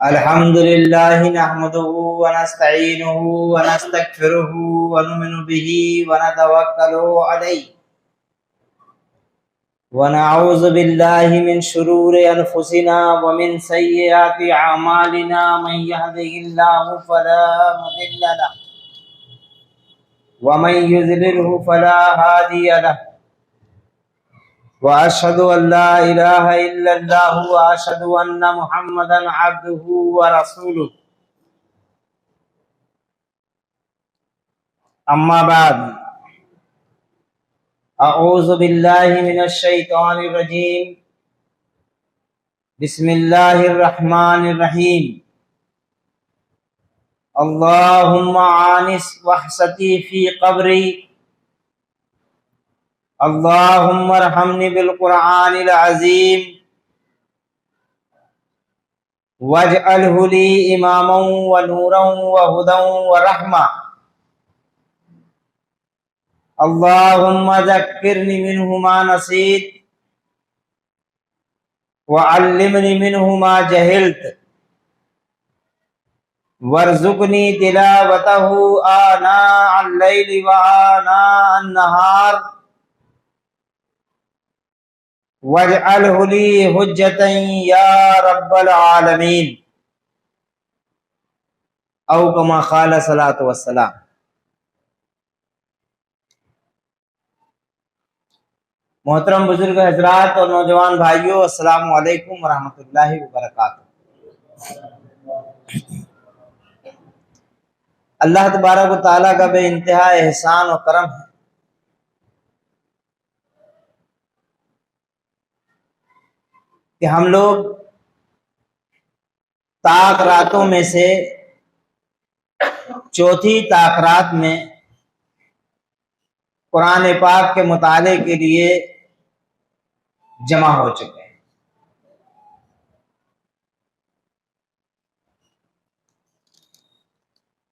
الحمد لله نحمده ونستعينه ونستغفره ونؤمن به ونتوكل عليه ونعوذ بالله من شرور أنفسنا ومن سيئات أعمالنا من يهده الله فلا مضل له ومن يضلله فلا هادي له وأشهد أن لا إله إلا الله وأشهد أن محمدا عبده ورسوله أما بعد أعوذ بالله من الشيطان الرجيم بسم الله الرحمن الرحيم اللهم آنس وحشتي في قبري اللهم ارحمني بالقرآن العظيم واجعله لي إماما ونورا وهدى ورحمة اللهم ذكرني منه ما نسيت وعلمني منه ما جهلت وارزقني تلاوته آناء الليل وآناء النهار واجعله لي حجة يا رب العالمين او كما قال صلاۃ والسلام۔ محترم بزرگ حضرات اور نوجوان بھائیوں، السلام علیکم ورحمۃ اللہ وبرکاتہ۔ اللہ تبارک و تعالیٰ کا بے انتہا احسان و کرم ہے کہ ہم لوگ طاق راتوں میں سے چوتھی طاق رات میں قرآن پاک کے مطالعے کے لیے جمع ہو چکے ہیں۔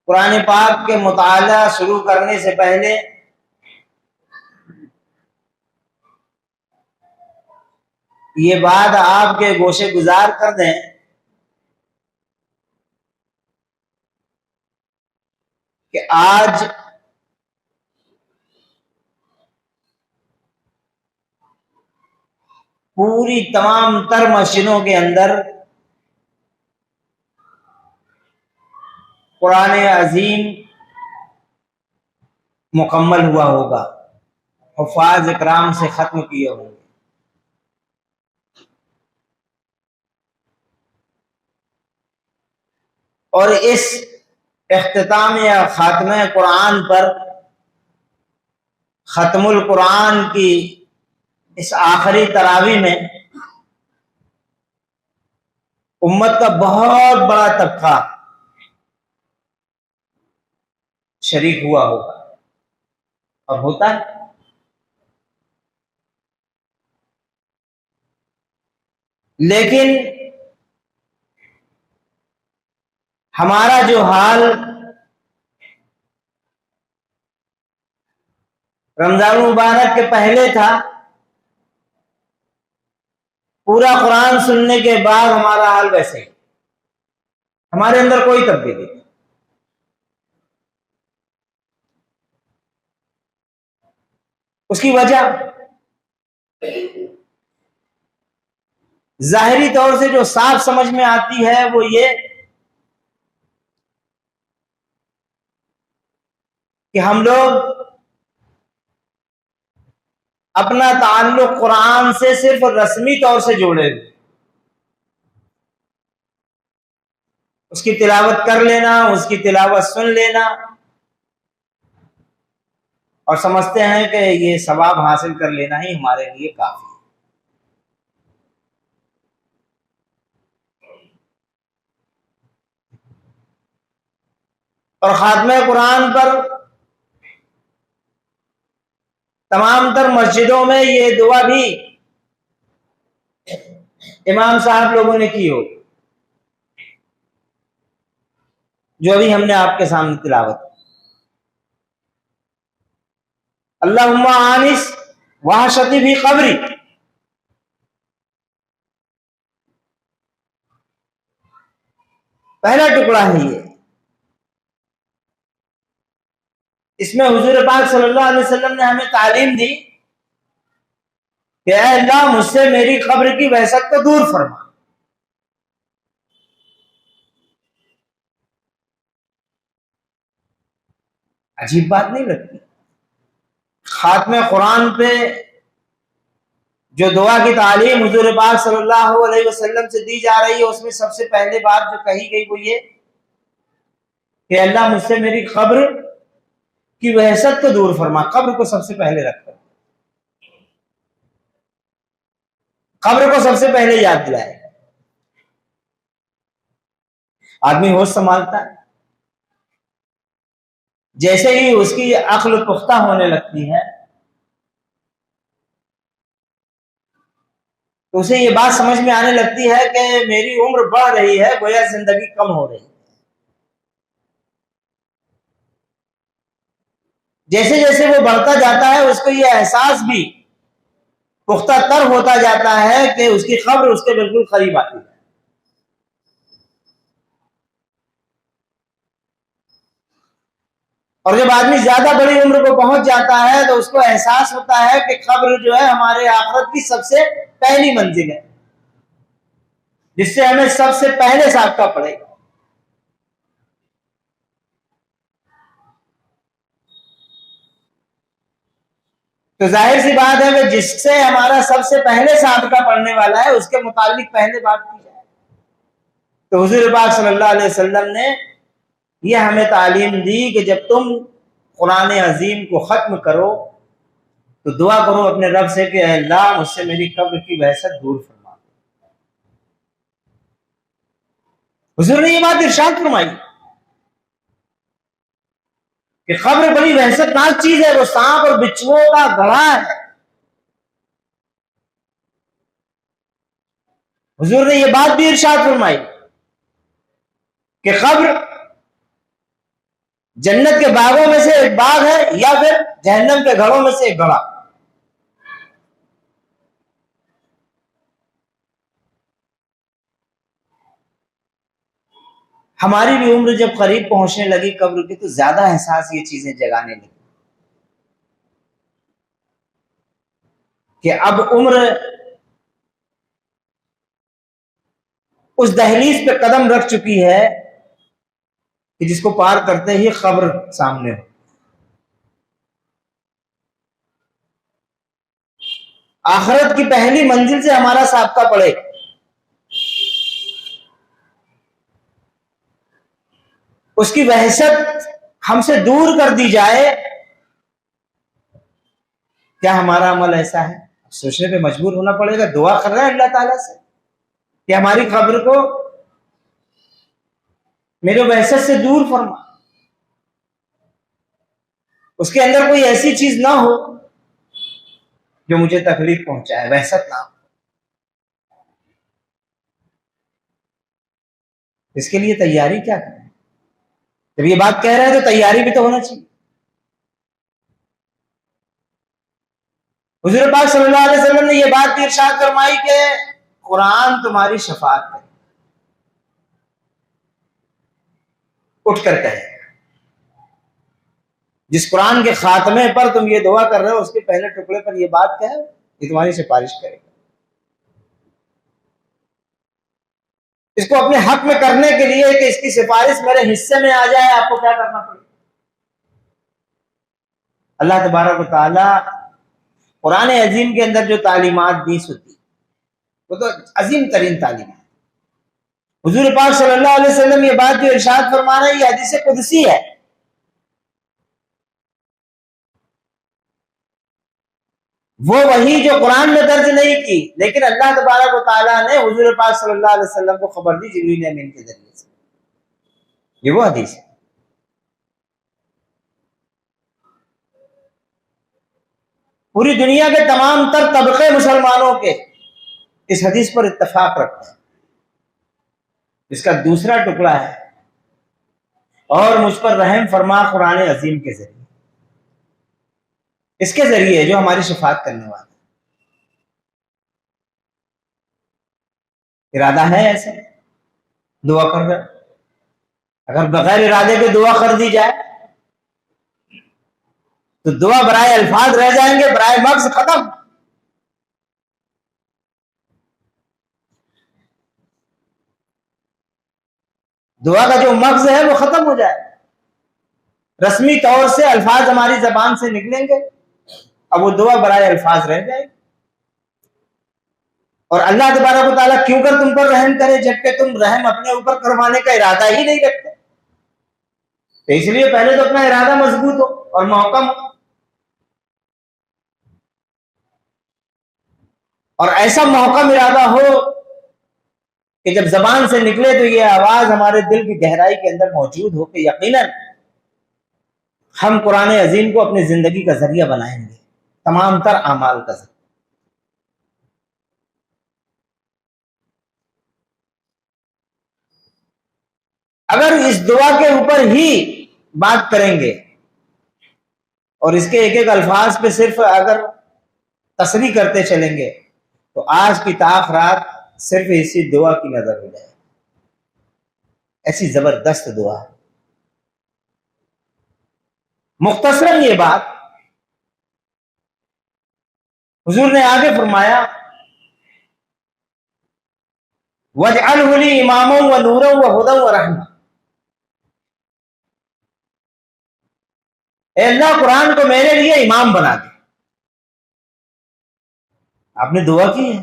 قرآن پاک کے مطالعہ شروع کرنے سے پہلے یہ بات آپ کے گوشے گزار کر دیں کہ آج پوری تمام تر مسجدوں کے اندر قرآن عظیم مکمل ہوا ہوگا، حفاظ اکرام سے ختم کیے ہوں گے۔ اور اس اختتام یا خاتمہ قرآن پر ختم القرآن کی اس آخری تراویح میں امت کا بہت بڑا طبقہ شریک ہوا ہوگا اور ہوتا ہے۔ لیکن ہمارا جو حال رمضان مبارک کے پہلے تھا، پورا قرآن سننے کے بعد ہمارا حال ویسے ہی، ہمارے اندر کوئی تبدیلی نہیں۔ اس کی وجہ ظاہری طور سے جو صاف سمجھ میں آتی ہے وہ یہ کہ ہم لوگ اپنا تعلق قرآن سے صرف رسمی طور سے جوڑے، اس کی تلاوت کر لینا، اس کی تلاوت سن لینا اور سمجھتے ہیں کہ یہ ثواب حاصل کر لینا ہی ہمارے لیے کافی ہے۔ اور خاتمہ قرآن پر تمام تر مسجدوں میں یہ دعا بھی امام صاحب لوگوں نے کی ہو، جو ابھی ہم نے آپ کے سامنے تلاوت کی۔ اللہم آنس وحشتی فی قبری، پہلا ٹکڑا ہے یہ. اس میں حضور پاک صلی اللہ علیہ وسلم نے ہمیں تعلیم دی کہ اے اللہ مجھ سے میری قبر کی وحشت کو دور فرما. عجیب بات نہیں لگتی؟ خاتمہ قرآن پہ جو دعا کی تعلیم حضور پاک صلی اللہ علیہ وسلم سے دی جا رہی ہے، اس میں سب سے پہلے بات جو کہی گئی وہ یہ کہ اللہ مجھ سے میری قبر کی وحشت کو دور فرما. قبر کو سب سے پہلے رکھ کر، قبر کو سب سے پہلے یاد دلائے. آدمی ہوش سنبھالتا ہے، جیسے ہی اس کی عقل پختہ ہونے لگتی ہے تو اسے یہ بات سمجھ میں آنے لگتی ہے کہ میری عمر بڑھ رہی ہے، گویا زندگی کم ہو رہی ہے. جیسے جیسے وہ بڑھتا جاتا ہے اس کو یہ احساس بھی پختہ تر ہوتا جاتا ہے کہ اس کی قبر اس کے بالکل قریب آتی ہے. اور جب آدمی زیادہ بڑی عمر کو پہنچ جاتا ہے تو اس کو احساس ہوتا ہے کہ قبر جو ہے ہمارے آخرت کی سب سے پہلی منزل ہے، جس سے ہمیں سب سے پہلے سابقہ پڑے گا. تو ظاہر سی بات ہے کہ جس سے ہمارا سب سے پہلے سابقہ پڑنے والا ہے اس کے متعلق پہلے بات کی جائے. تو حضور پاک صلی اللہ علیہ وسلم نے یہ ہمیں تعلیم دی کہ جب تم قرآن عظیم کو ختم کرو تو دعا کرو اپنے رب سے کہ اے اللہ مجھ سے میری قبر کی وحشت دور فرما. حضور نے یہ بات ارشاد فرمائی کہ قبر بڑی وحشت ناک چیز ہے، وہ سانپ اور بچھوؤں کا گڑھا ہے. حضور نے یہ بات بھی ارشاد فرمائی کہ قبر جنت کے باغوں میں سے ایک باغ ہے یا پھر جہنم کے گھڑوں میں سے ایک گڑھا. ہماری بھی عمر جب قریب پہنچنے لگی قبر کی تو زیادہ احساس یہ چیزیں جگانے لگی کہ اب عمر اس دہلیز پہ قدم رکھ چکی ہے کہ جس کو پار کرتے ہی قبر سامنے ہو. آخرت کی پہلی منزل سے ہمارا سابقہ پڑے، اس کی وحشت ہم سے دور کر دی جائے. کیا ہمارا عمل ایسا ہے؟ سوچنے پہ مجبور ہونا پڑے گا. دعا کر رہے ہیں اللہ تعالیٰ سے کہ ہماری قبر کو میرے وحشت سے دور فرما، اس کے اندر کوئی ایسی چیز نہ ہو جو مجھے تکلیف پہنچائے، وحشت نہ ہو. اس کے لیے تیاری کیا کریں؟ جب یہ بات کہہ رہے ہیں تو تیاری بھی تو ہونا چاہیے. حضور پاک صلی اللہ علیہ وسلم نے یہ بات بھی ارشاد فرمائی کہ قرآن تمہاری شفاعت کرے. اٹھ کر کہے جس قرآن کے خاتمے پر تم یہ دعا کر رہے ہو اس کے پہلے ٹکڑے پر یہ بات کہے، یہ تمہاری سفارش کرے گا. اس کو اپنے حق میں کرنے کے لیے کہ اس کی سفارش میرے حصے میں آ جائے، آپ کو کیا کرنا پڑے؟ اللہ تبارک و تعالی قرآن عظیم کے اندر جو تعلیمات دی ہوتی وہ تو عظیم ترین تعلیم ہے. حضور پاک صلی اللہ علیہ وسلم یہ بات جو ارشاد فرما رہے ہیں یہ حدیث قدسی ہے. وہ وحی جو قرآن میں درج نہیں کی لیکن اللہ تبارک و تعالیٰ نے حضور پاک صلی اللہ علیہ وسلم کو خبر دی جبریل امین کے ذریعے سے. یہ وہ حدیث ہے. پوری دنیا کے تمام تر طبقے مسلمانوں کے اس حدیث پر اتفاق رکھتے ہیں. اس کا دوسرا ٹکڑا ہے اور مجھ پر رحم فرما قرآن عظیم کے ذریعے، اس کے ذریعے جو ہماری شفاعت کرنے والا. ارادہ ہے ایسے دعا کر رہے اگر بغیر ارادے کے دعا کر دی جائے تو دعا برائے الفاظ رہ جائیں گے، برائے مغز ختم. دعا کا جو مغز ہے وہ ختم ہو جائے. رسمی طور سے الفاظ ہماری زبان سے نکلیں گے، اب وہ دعا برائے الفاظ رہ جائے گی. اور اللہ تبارک و تعالیٰ کیوں کر تم پر رحم کرے جبکہ تم رحم اپنے اوپر کروانے کا ارادہ ہی نہیں رکھتے؟ تو اس لیے پہلے تو اپنا ارادہ مضبوط ہو اور محکم ہو، اور ایسا محکم ارادہ ہو کہ جب زبان سے نکلے تو یہ آواز ہمارے دل کی گہرائی کے اندر موجود ہو کہ یقیناً ہم قرآن عظیم کو اپنی زندگی کا ذریعہ بنائیں گے، تمام تر اعمال کا ذریعہ. اگر اس دعا کے اوپر ہی بات کریں گے اور اس کے ایک ایک الفاظ پہ صرف اگر تصریح کرتے چلیں گے تو آج کی تاخرات صرف اسی دعا کی نظر ہو جائے. ایسی زبردست دعا. مختصراً یہ بات حضور نے آگے فرمایا وَاجْعَلْهُ لِي إِمَامًا وَنُورًا وَهُدًى وَرَحْمَةً. اے اللہ قرآن کو میرے لیے امام بنا دے. آپ نے دعا کی ہے،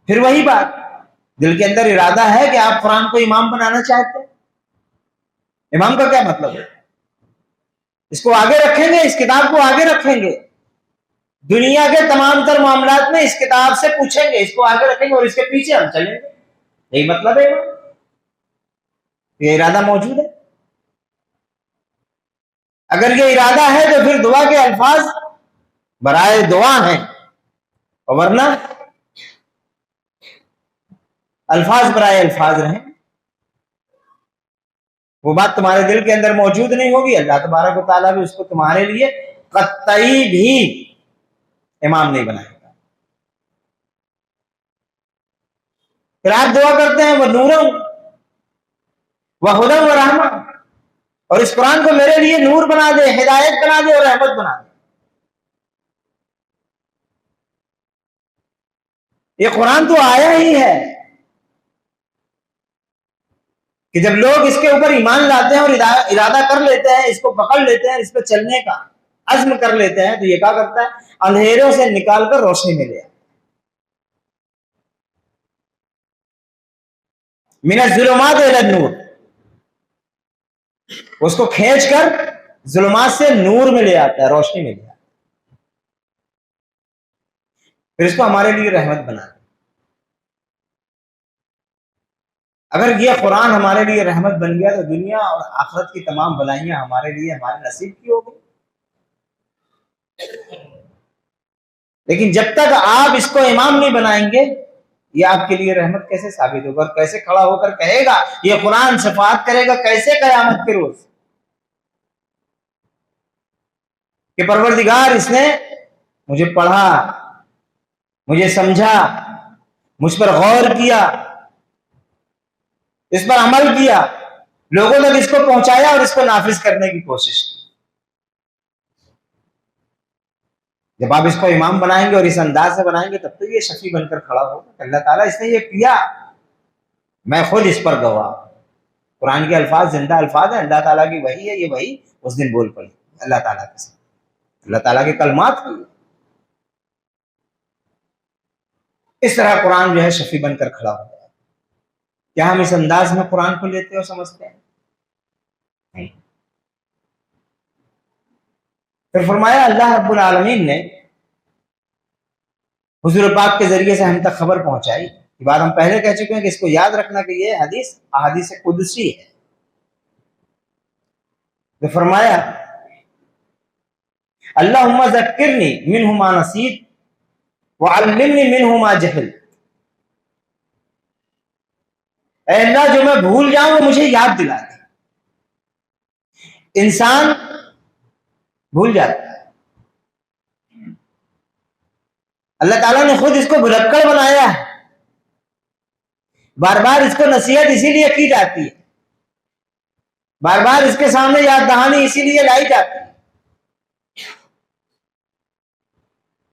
پھر وہی بات، دل کے اندر ارادہ ہے کہ آپ قرآن کو امام بنانا چاہتے ہیں. امام کا کیا مطلب ہے؟ اس کو آگے رکھیں گے، اس کتاب کو آگے رکھیں گے، دنیا کے تمام تر معاملات میں اس کتاب سے پوچھیں گے، اس کو آگے رکھیں گے اور اس کے پیچھے ہم چلیں گے. یہی مطلب ہے، یہ ارادہ موجود ہے. اگر یہ ارادہ ہے تو پھر دعا کے الفاظ برائے دعا ہیں، اور ورنہ الفاظ برائے الفاظ رہیں. وہ بات تمہارے دل کے اندر موجود نہیں ہوگی، اللہ تبارک و تعالیٰ بھی اس کو تمہارے لیے قطعی بھی امام نہیں بنائے گا. پھر آپ دعا کرتے ہیں وہ نوروں وہ ہدی و رحمہ، اور اس قرآن کو میرے لیے نور بنا دے، ہدایت بنا دے اور رحمت بنا دے. یہ قرآن تو آیا ہی ہے کہ جب لوگ اس کے اوپر ایمان لاتے ہیں اور ارادہ کر لیتے ہیں، اس کو پکڑ لیتے ہیں، اس پہ چلنے کا عزم کر لیتے ہیں، تو یہ کیا کرتا ہے؟ اندھیروں سے نکال کر روشنی میں لے آتا ہے. من الظلمات الی النور، اس کو کھینچ کر ظلمات سے نور میں لے آتا ہے، روشنی میں لے آتا ہے. پھر اس کو ہمارے لیے رحمت بنا دے. اگر یہ قرآن ہمارے لیے رحمت بن گیا تو دنیا اور آخرت کی تمام بلائیاں ہمارے لیے، ہمارے نصیب کی ہو گئی. لیکن جب تک آپ اس کو امام نہیں بنائیں گے، یہ آپ کے لیے رحمت کیسے ثابت ہوگا؟ اور کیسے کھڑا ہو کر کہے گا یہ قرآن شفاعت کرے گا کیسے قیامت کے روز کہ پروردگار اس نے مجھے پڑھا، مجھے سمجھا، مجھ پر غور کیا، اس پر عمل کیا، لوگوں تک اس کو پہنچایا اور اس کو نافذ کرنے کی کوشش کی. جب آپ اس کو امام بنائیں گے اور اس انداز سے بنائیں گے تب تو یہ شفیع بن کر کھڑا ہوگا. اللہ تعالیٰ اس نے یہ کیا، میں خود اس پر گواہ. قرآن کے الفاظ زندہ الفاظ ہیں، اللہ تعالیٰ کی وحی ہے، یہ وحی اس دن بول پڑی اللہ تعالیٰ کے ساتھ، اللہ تعالیٰ کے کلمات کی. اس طرح قرآن جو ہے شفیع بن کر کھڑا ہوتا ہے. کیا ہم اس انداز میں قرآن کو لیتے اور سمجھتے ہیں؟ نہیں. پھر فرمایا اللہ رب العالمین نے حضور پاک کے ذریعے سے ہم تک خبر پہنچائی. یہ بات ہم پہلے کہہ چکے ہیں کہ اس کو یاد رکھنا کہ یہ حدیث احادیث قدسی ہے. تو فرمایا اللہم ذکرنی منہ ما نسیت وعلمنی منہ ما جہل. اے اللہ جو میں بھول جاؤں وہ مجھے یاد دلا دے. انسان بھول جاتا ہے، اللہ تعالیٰ نے خود اس کو بھلکڑ بنایا ہے، بار بار اس کو نصیحت اسی لیے کی جاتی ہے، بار بار اس کے سامنے یاد دہانی اسی لیے لائی جاتی ہے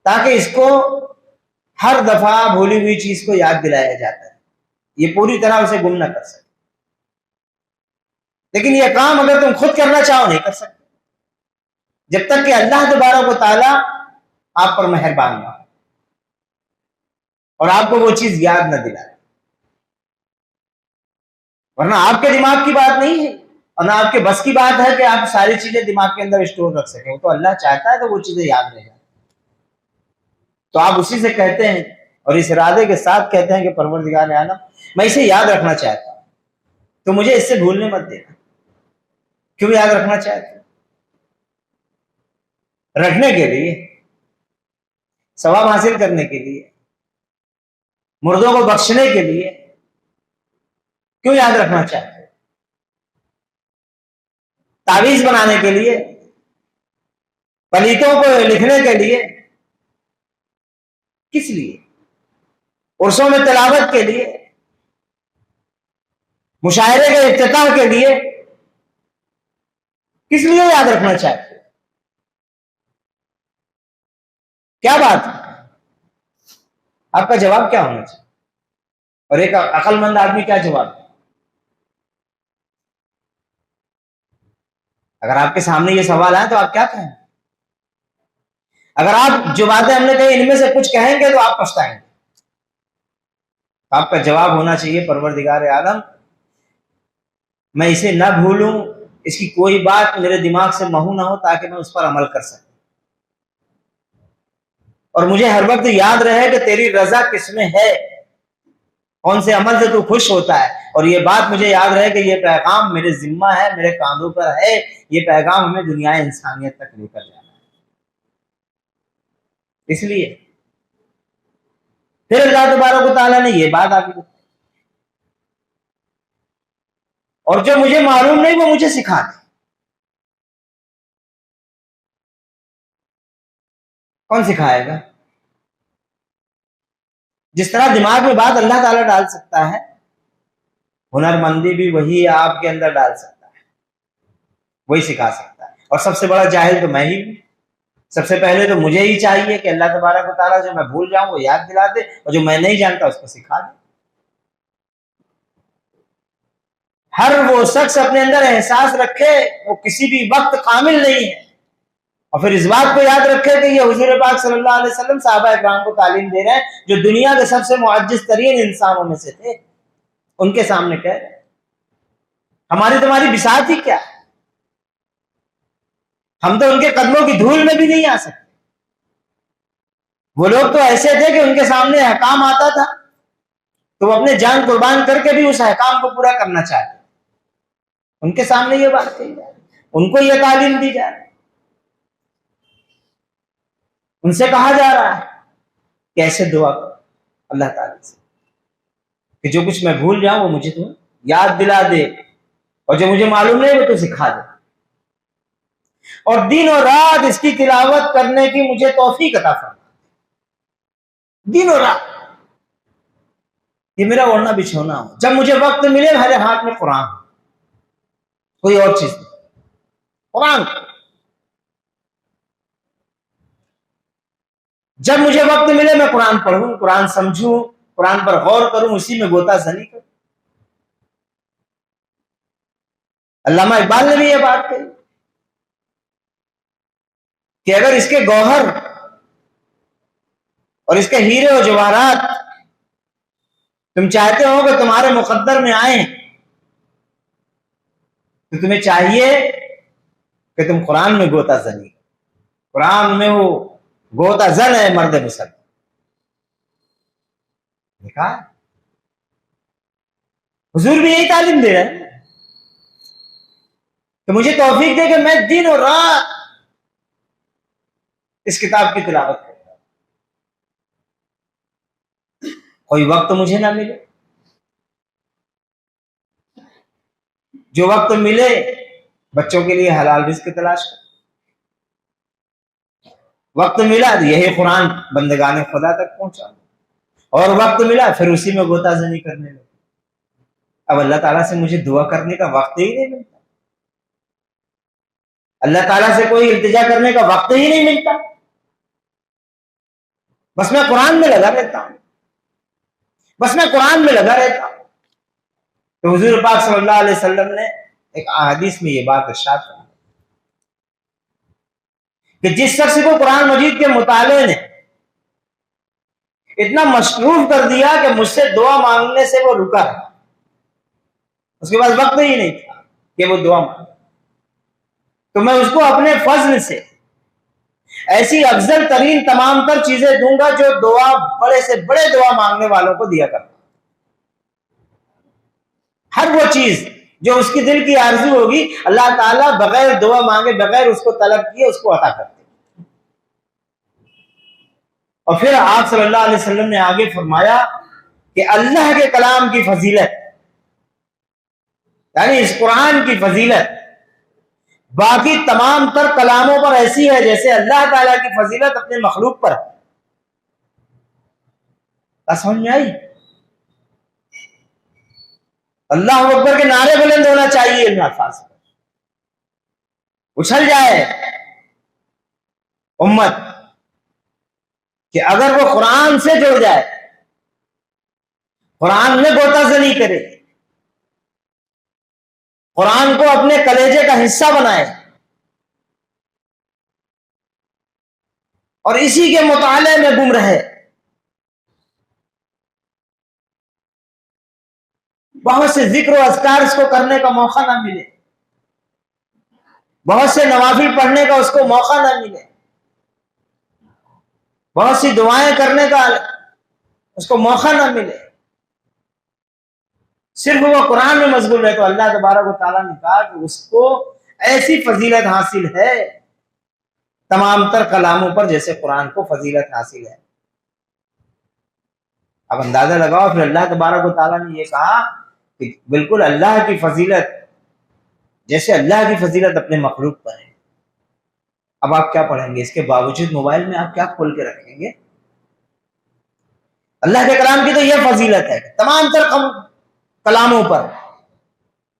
تاکہ اس کو ہر دفعہ بھولی ہوئی چیز کو یاد دلایا جاتا ہے، یہ پوری طرح اسے گم نہ کر سکے۔ لیکن یہ کام اگر تم خود کرنا چاہو نہیں کر سکتے جب تک کہ اللہ تبارک و تعالی آپ پر مہربان نہ ہو اور آپ کو وہ چیز یاد نہ دلائے، ورنہ آپ کے دماغ کی بات نہیں ہے اور نہ آپ کے بس کی بات ہے کہ آپ ساری چیزیں دماغ کے اندر اسٹور رکھ سکیں، وہ تو اللہ چاہتا ہے تو وہ چیزیں یاد رہ جائیں، تو آپ اسی سے کہتے ہیں اور اس ارادے کے ساتھ کہتے ہیں کہ پروردگار عالم میں اسے یاد رکھنا چاہتا ہوں تو مجھے اس سے بھولنے مت دینا۔ کیوں یاد رکھنا چاہتے ہیں؟ رکھنے کے لیے، ثواب حاصل کرنے کے لیے، مردوں کو بخشنے کے لیے۔ کیوں یاد رکھنا چاہتے ہیں؟ تعویذ بنانے کے لیے، پلیتوں کو لکھنے کے لیے، کس لیے؟ عرسوں میں تلاوت کے لیے، مشاعرے کے افتتاح کے لیے، کس لیے یاد رکھنا چاہتے ہیں؟ کیا بات ہے؟ آپ کا جواب کیا ہونا چاہیے؟ اور ایک عقل مند آدمی کیا جواب ہے؟ اگر آپ کے سامنے یہ سوال آئے تو آپ کیا کہیں؟ اگر آپ جو باتیں ہم نے کہی ان میں سے کچھ کہیں گے تو آپ پچھتائیں گے۔ آپ کا جواب ہونا چاہیے پروردگار عالم میں اسے نہ بھولوں، اس کی کوئی بات میرے دماغ سے محو نہ ہو تاکہ میں اس پر عمل کر سکوں، اور مجھے ہر وقت یاد رہے کہ تیری رضا کس میں ہے، کون سے عمل سے تو خوش ہوتا ہے، اور یہ بات مجھے یاد رہے کہ یہ پیغام میرے ذمہ ہے، میرے کاندھوں پر ہے، یہ پیغام ہمیں دنیا انسانیت تک لے کر جانا ہے۔ اس لیے پھر اللہ تبارک و تعالیٰ نے یہ بات آگے بتائی، اور جو مجھے معلوم نہیں وہ مجھے سکھا دے۔ کون سکھائے گا؟ جس طرح دماغ میں بات اللہ تعالیٰ ڈال سکتا ہے، ہنر مندی بھی وہی آپ کے اندر ڈال سکتا ہے، وہی سکھا سکتا ہے، اور سب سے بڑا جاہل تو میں ہی ہوں۔ سب سے پہلے تو مجھے ہی چاہیے کہ اللہ تبارک و تعالیٰ جو میں بھول جاؤں وہ یاد دلا دے، اور جو میں نہیں جانتا اس کو سکھا دے۔ ہر وہ شخص اپنے اندر احساس رکھے وہ کسی بھی وقت کامل نہیں ہے، اور پھر اس بات کو یاد رکھے کہ یہ حضور پاک صلی اللہ علیہ وسلم صحابہ اکرام کو تعلیم دے رہے ہیں جو دنیا کے سب سے معجز ترین انسانوں میں سے تھے، ان کے سامنے کہہ رہے ہیں ہماری تمہاری بساط ہی کیا ہے، ہم تو ان کے قدموں کی دھول میں بھی نہیں آ سکتے۔ وہ لوگ تو ایسے تھے کہ ان کے سامنے احکام آتا تھا تو وہ اپنے جان قربان کر کے بھی اس احکام کو پورا کرنا چاہتے، ان کے سامنے یہ بات کہی جائے، ان کو یہ تعلیم دی جائے، ان سے کہا جا رہا ہے کہ ایسے دعا کرو اللہ تعالیٰ سے کہ جو کچھ میں بھول جاؤں وہ مجھے تو یاد دلا دے، اور جو مجھے معلوم نہیں وہ تو سکھا دے، اور دن اور رات اس کی تلاوت کرنے کی مجھے توفیق عطا فرما، دن اور رات یہ میرا اوڑھنا بچھونا ہو، جب مجھے وقت ملے میرے ہاتھ میں قرآن ہو، کوئی اور چیز نہیں، قرآن۔ جب مجھے وقت ملے میں قرآن پڑھوں، قرآن سمجھوں، قرآن پر غور کروں، اسی میں غوطہ زنی کروں۔ علامہ اقبال نے بھی یہ بات کہی کہ اگر اس کے گوہر اور اس کے ہیرے و جواہرات تم چاہتے ہو کہ تمہارے مقدر میں آئیں تو تمہیں چاہیے کہ تم قرآن میں غوطہ زنی کرو، قرآن میں وہ غوطہ زن ہے مرد مسلم۔ دیکھا حضور بھی یہی تعلیم دے رہے ہیں کہ مجھے توفیق دے کہ میں دن اور رات اس کتاب کی تلاوت کروں، کوئی وقت مجھے نہ ملے، جو وقت ملے بچوں کے لیے حلال رزق تلاش کر، وقت ملا یہی قرآن بندگان خدا تک پہنچا، اور وقت ملا پھر اسی میں غوطہ زنی کرنے لگے۔ اب اللہ تعالیٰ سے مجھے دعا کرنے کا وقت ہی نہیں ملتا، اللہ تعالیٰ سے کوئی التجا کرنے کا وقت ہی نہیں ملتا، بس میں قرآن میں لگا رہتا ہوں، بس میں قرآن میں لگا رہتا ہوں۔ تو حضور پاک صلی اللہ علیہ وسلم نے ایک احادیث میں یہ بات ارشاد فرمائی کہ جس شخص کو قرآن مجید کے مطالعے نے اتنا مصروف کر دیا کہ مجھ سے دعا مانگنے سے وہ رکا، اس کے پاس وقت ہی نہیں تھا کہ وہ دعا مانگے، تو میں اس کو اپنے فضل سے ایسی افضل ترین تمام تر چیزیں دوں گا جو دعا بڑے سے بڑے دعا مانگنے والوں کو دیا کرتا، ہر وہ چیز جو اس کی دل کی آرزو ہوگی اللہ تعالیٰ بغیر دعا مانگے، بغیر اس کو طلب کیے اس کو عطا کرتے۔ اور پھر آپ صلی اللہ علیہ وسلم نے آگے فرمایا کہ اللہ کے کلام کی فضیلت، یعنی اس قرآن کی فضیلت باقی تمام تر کلاموں پر ایسی ہے جیسے اللہ تعالیٰ کی فضیلت اپنے مخلوق پر ہے۔ سمجھ میں آئی؟ اللہ اکبر کے نعرے بلند ہونا چاہیے ان الفاظ پر، اچھل جائے امت کہ اگر وہ قرآن سے جڑ جائے، قرآن میں غوطہ زنی کرے، قرآن کو اپنے کلیجے کا حصہ بنائے اور اسی کے مطالعے میں گم رہے، بہت سے ذکر و اذکار اس کو کرنے کا موقع نہ ملے، بہت سے نوافل پڑھنے کا اس کو موقع نہ ملے، بہت سی دعائیں کرنے کا اس کو موقع نہ ملے، صرف وہ قرآن میں مشغول ہے، تو اللہ تبارک و تعالیٰ نے کہا کہ اس کو ایسی فضیلت حاصل ہے تمام تر کلاموں پر جیسے قرآن کو فضیلت حاصل ہے۔ اب اندازہ لگاؤ، پھر اللہ تبارک و تعالیٰ نے یہ کہا کہ بالکل اللہ کی فضیلت جیسے اللہ کی فضیلت اپنے مخلوق پر ہے۔ اب آپ کیا پڑھیں گے؟ اس کے باوجود موبائل میں آپ کیا کھول کے رکھیں گے؟ اللہ کے کلام کی تو یہ فضیلت ہے، تمام تر کلاموں پر۔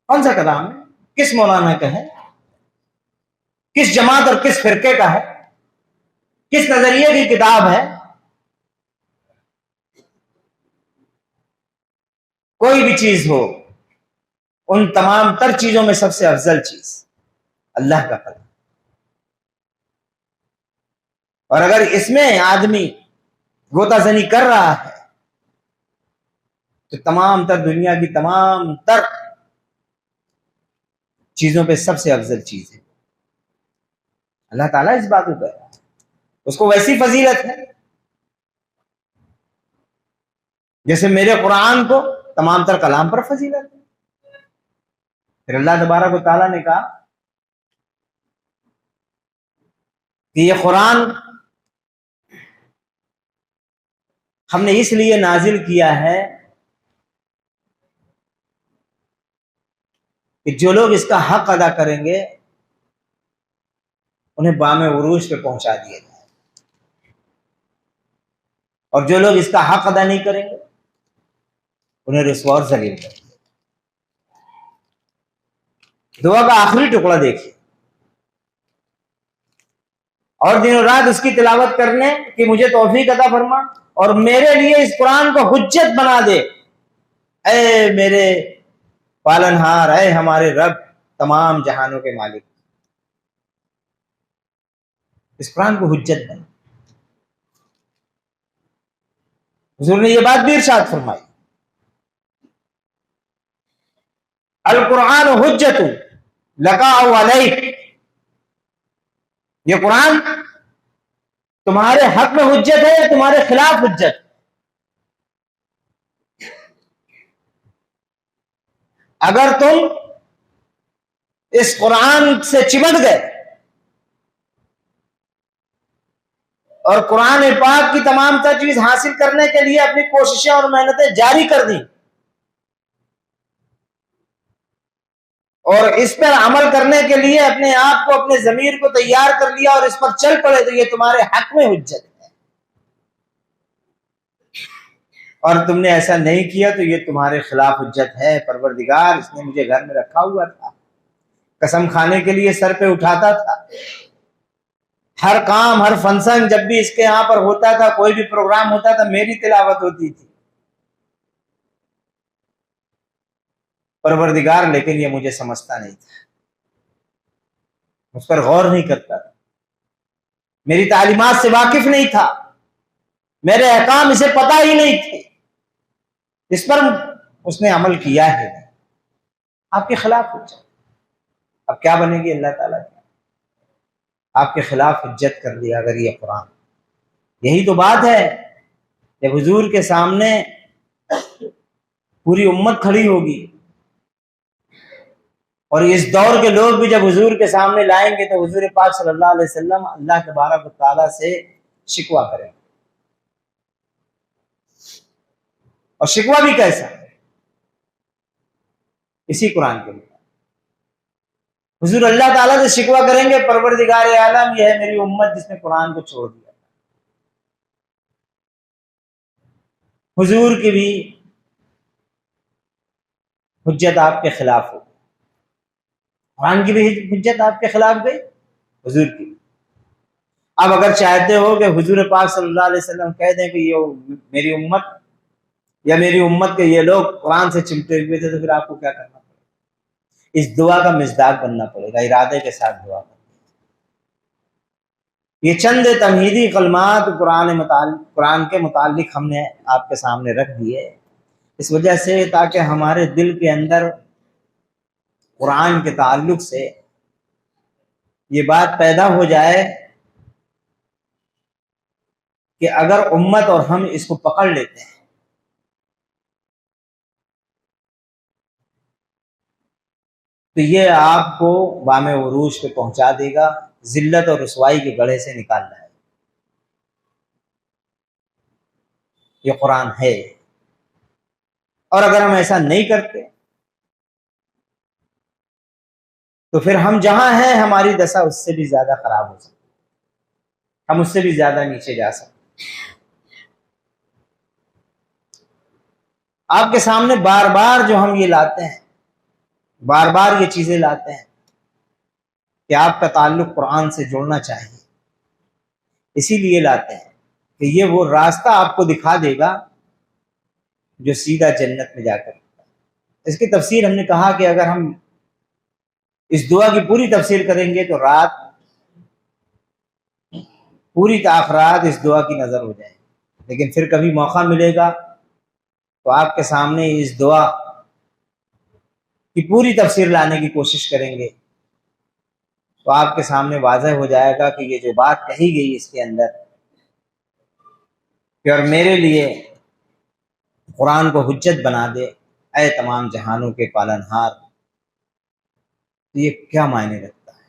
کون سا کلام ہے؟ کس مولانا کا ہے؟ کس جماعت اور کس فرقے کا ہے؟ کس نظریے کی کتاب ہے؟ کوئی بھی چیز ہو، ان تمام تر چیزوں میں سب سے افضل چیز اللہ کا کلام، اور اگر اس میں آدمی غوطہ زنی کر رہا ہے تو تمام تر دنیا کی تمام تر چیزوں پہ سب سے افضل چیز ہے۔ اللہ تعالیٰ اس بات پر اس کو ویسی فضیلت ہے جیسے میرے قرآن کو تمام تر کلام پر فضیلت ہے۔ پھر اللہ تبارک و تعالیٰ نے کہا کہ یہ قرآن ہم نے اس لیے نازل کیا ہے کہ جو لوگ اس کا حق ادا کریں گے انہیں بام عروج پہ پہنچا دیا جائے، اور جو لوگ اس کا حق ادا نہیں کریں گے انہیں رسوا اور ذلیل کر دیا۔ دعا کا آخری ٹکڑا دیکھیے، اور دن و رات اس کی تلاوت کرنے کی مجھے توفیق عطا فرما، اور میرے لیے اس قرآن کو حجت بنا دے، اے میرے پالنہار، اے ہمارے رب، تمام جہانوں کے مالک، اس قرآن کو حجت بنا۔ حضور نے یہ بات بھی ارشاد فرمائی، القرآن حجت لک او علیک، یہ قرآن تمہارے حق میں حجت ہے یا تمہارے خلاف حجت؟ اگر تم اس قرآن سے چمٹ گئے اور قرآن پاک کی تمام تر چیز حاصل کرنے کے لیے اپنی کوششیں اور محنتیں جاری کر دیں اور اس پر عمل کرنے کے لیے اپنے آپ کو، اپنے ضمیر کو تیار کر لیا اور اس پر چل پڑے، تو یہ تمہارے حق میں حجت ہے۔ اور تم نے ایسا نہیں کیا تو یہ تمہارے خلاف حجت ہے۔ پروردگار اس نے مجھے گھر میں رکھا ہوا تھا، قسم کھانے کے لیے سر پہ اٹھاتا تھا، ہر کام ہر فنکشن جب بھی اس کے یہاں پر ہوتا تھا، کوئی بھی پروگرام ہوتا تھا، میری تلاوت ہوتی تھی۔ پروردگار لیکن یہ مجھے سمجھتا نہیں تھا، اس پر غور نہیں کرتا تھا، میری تعلیمات سے واقف نہیں تھا، میرے احکام اسے پتہ ہی نہیں تھے، اس پر اس نے عمل کیا ہے نہیں۔ آپ کے خلاف حجت، اب کیا بنے گی اللہ تعالیٰ کی؟ آپ کے خلاف حجت کر دیا اگر یہ قرآن۔ یہی تو بات ہے، جب حضور کے سامنے پوری امت کھڑی ہوگی اور اس دور کے لوگ بھی جب حضور کے سامنے لائیں گے تو حضور پاک صلی اللہ علیہ وسلم اللہ تبارک و تعالیٰ سے شکوہ کریں، اور شکوہ بھی کیسا؟ اسی قرآن کے لیے حضور اللہ تعالیٰ سے شکوہ کریں گے، پروردگار عالم یہ ہے میری امت جس نے قرآن کو چھوڑ دیا۔ حضور کی بھی حجت آپ کے خلاف ہو، قرآن کی بھی حجت آپ کے خلاف گئی، حضور کی۔ اب اگر چاہتے ہو کہ حضور پاک صلی اللہ علیہ وسلم کہہ دیں کہ یہ میری امت یا میری امت کے یہ لوگ قرآن سے چمٹے ہوئے تھے، تو پھر آپ کو کیا کرنا پڑے گا؟ اس دعا کا مصداق بننا پڑے گا، ارادے کے ساتھ دعا کرنا۔ یہ چند تمہیدی کلمات قرآن کے متعلق ہم نے آپ کے سامنے رکھ دیے، اس وجہ سے تاکہ ہمارے دل کے اندر قرآن کے تعلق سے یہ بات پیدا ہو جائے کہ اگر امت اور ہم اس کو پکڑ لیتے ہیں تو یہ آپ کو بام عروج پہ پہنچا دے گا، ذلت اور رسوائی کے گڑھے سے نکال لائے گا۔ یہ قرآن ہے، اور اگر ہم ایسا نہیں کرتے تو پھر ہم جہاں ہیں ہماری دشا اس سے بھی زیادہ خراب ہو سکتی، ہم اس سے بھی زیادہ نیچے جا سکتے۔ آپ کے سامنے بار بار جو ہم یہ لاتے ہیں، بار بار یہ چیزیں لاتے ہیں کہ آپ کا تعلق قرآن سے جوڑنا چاہیے، اسی لیے لاتے ہیں کہ یہ وہ راستہ آپ کو دکھا دے گا جو سیدھا جنت میں جا کر۔ اس کی تفسیر ہم نے کہا کہ اگر ہم اس دعا کی پوری تفسیر کریں گے تو رات پوری تاخرات اس دعا کی نظر ہو جائے گی، لیکن پھر کبھی موقع ملے گا تو آپ کے سامنے اس دعا کی پوری تفسیر لانے کی کوشش کریں گے تو آپ کے سامنے واضح ہو جائے گا کہ یہ جو بات کہی گئی اس کے اندر کہ اور میرے لیے قرآن کو حجت بنا دے اے تمام جہانوں کے پالنہار، تو یہ کیا معنی رکھتا ہے؟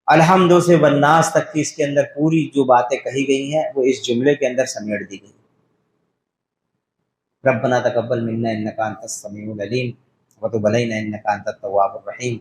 الحمد سے والناس تک کی اس کے اندر پوری جو باتیں کہی گئی ہیں وہ اس جملے کے اندر سمیٹ دی گئی۔ ربنا تقبل منا انک انت السمیع العلیم وتب علینا انک انت التواب الرحیم۔